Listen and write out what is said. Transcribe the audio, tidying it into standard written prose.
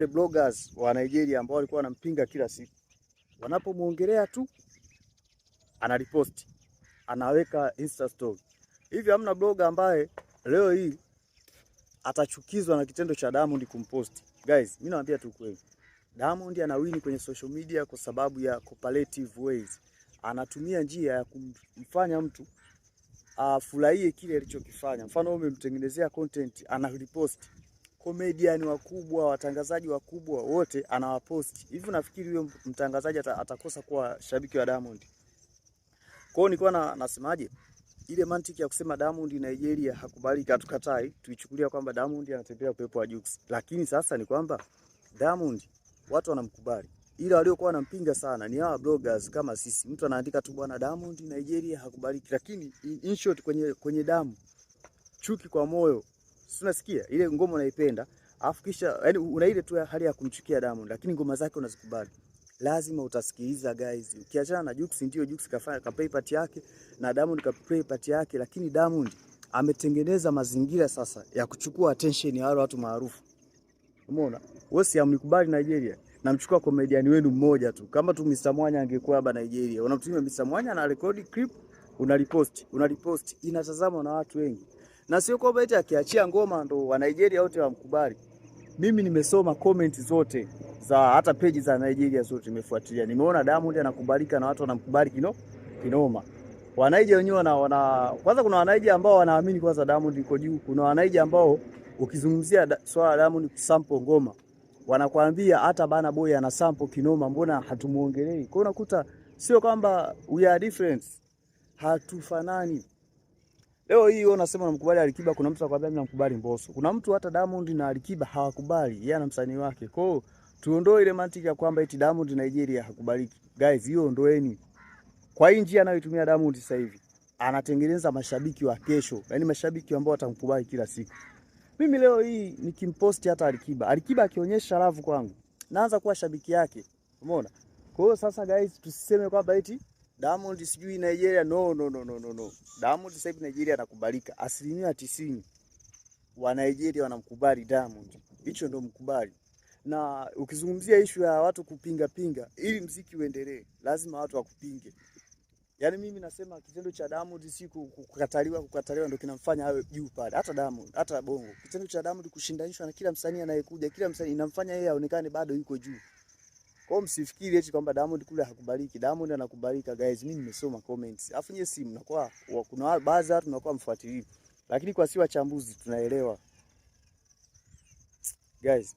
bloggers wa Nigeria ambao walikuwa wanampinga kila siku, wanapomuongelea tu anariposti, anaweka Insta story. Hivi hamna blogger ambaye leo hii atachukizwa na kitendo cha Diamond kumposti. Guys, mimi nawaambia tu kweli. Diamond anawini kwenye social media kwa sababu ya cooperative ways. Anatumia njia ya kumfanya mtu afurahie kile alichokifanya. Mfano wewe umemtengenezea content, anarepost. Comedian wakubwa, watangazaji wakubwa wote anawaposti. Hivi nafikiri huyo mtangazaji atakosa kuwa shabiki wa Diamond? Kwa hiyo nilikuwa nasemaje? Ile mantiki ya kusema Diamond Nigeria hakubaliki, hatukatai, tuichukulia kwamba Diamond anatembea upepo wa Jux. Lakini sasa ni kwamba Diamond watu wanamkubali. Ila waliokuwa wanampinga sana ni hawa bloggers kama sisi. Mtu anaandika tu bwana Diamond Nigeria hakubaliki, lakini in short kwenye damu chuki kwa moyo. Si unasikia ile ngoma unaipenda, afu kisha yani una ile tu hali ya kumchukia Diamond, lakini ngoma zake unazikubali. Lazima utasikiliza guys. Ukiachana na Jux, ndio Jux kafanya play part yake na Diamond ka play part yake, lakini Diamond ametengeneza mazingira sasa ya kuchukua attention ya wale watu maarufu. Umeona? Wewe si amnikubali Nigeria, namchukua comedian wenu mmoja tu. Kama tu Mr. Mwanya angekuwa hapa Nigeria, unamtumia Mr. Mwanya na record clip, unalipost, inatazamwa na watu wengi. Na sio kwamba eti akiachia ngoma ndo wa Nigeria wote wamkubali. Mimi nimesoma comment zote za hata page za Nigeria zote nimefuatilia. Nimeona Diamond anakubalika na watu wanamkubali kinoma. Wa Nigeria wenyewe kwanza kuna wa Nigeria ambao wanaamini kwanza Diamond yuko juu. Kuna wa Nigeria ambao ukizungumzia swala Diamond kusample ngoma, wanakuambia hata Burna Boy ana sample kinoma, mbona hatumuongelei? Kwa hiyo unakuta sio kwamba we are different, hatufanani. Leo hii unasema unamkubali Alikiba, kuna mtu anakuambia mimi namkubali Mbosso. Kuna mtu hata Diamond na Alikiba hawakubali, yeye na msanii wake. Kwa hiyo tuondoe ile mantiki ya kwamba eti Diamond Nigeria hakubaliki. Guys, hiyo ondoeni. Kwa hii njia anayoitumia Diamond sasa hivi, anatengeneza mashabiki wa kesho, yaani mashabiki ambao watamkubali kila siku. Mimi leo hii nikimposti hata Alikiba akionyesha love kwangu, naanza kuwa shabiki yake. Umeona? Kwa hiyo sasa guys, tusiseme kwamba eti Diamond sijui Nigeria, no. Diamond sasa hivi Nigeria anakubalika. 90% wa Nigeria wanamkubali Diamond. Hicho ndo mkubali. Na ukizungumzia issue ya watu kupinga ili mziki uendelee, lazima watu wakupinge. Yaani mimi nasema kitendo cha Diamond si kukataliwa ndio kinamfanya awe juu pale. Hata Diamond, hata Bongo. Kitendo cha Diamond kushindanishwa na kila msanii anayekuja, kila msanii inamfanya yeye aonekane bado yuko juu. Kwa hiyo msifikiri eti kwamba Diamond kule hakubaliki. Diamond anakubalika guys. Mimi nimesoma comments. Alafu nyie si mnakuwa kuna baadhi ya watu mnakuwa mfuatiliaji. Lakini kwa si wachambuzi tunaelewa. Guys,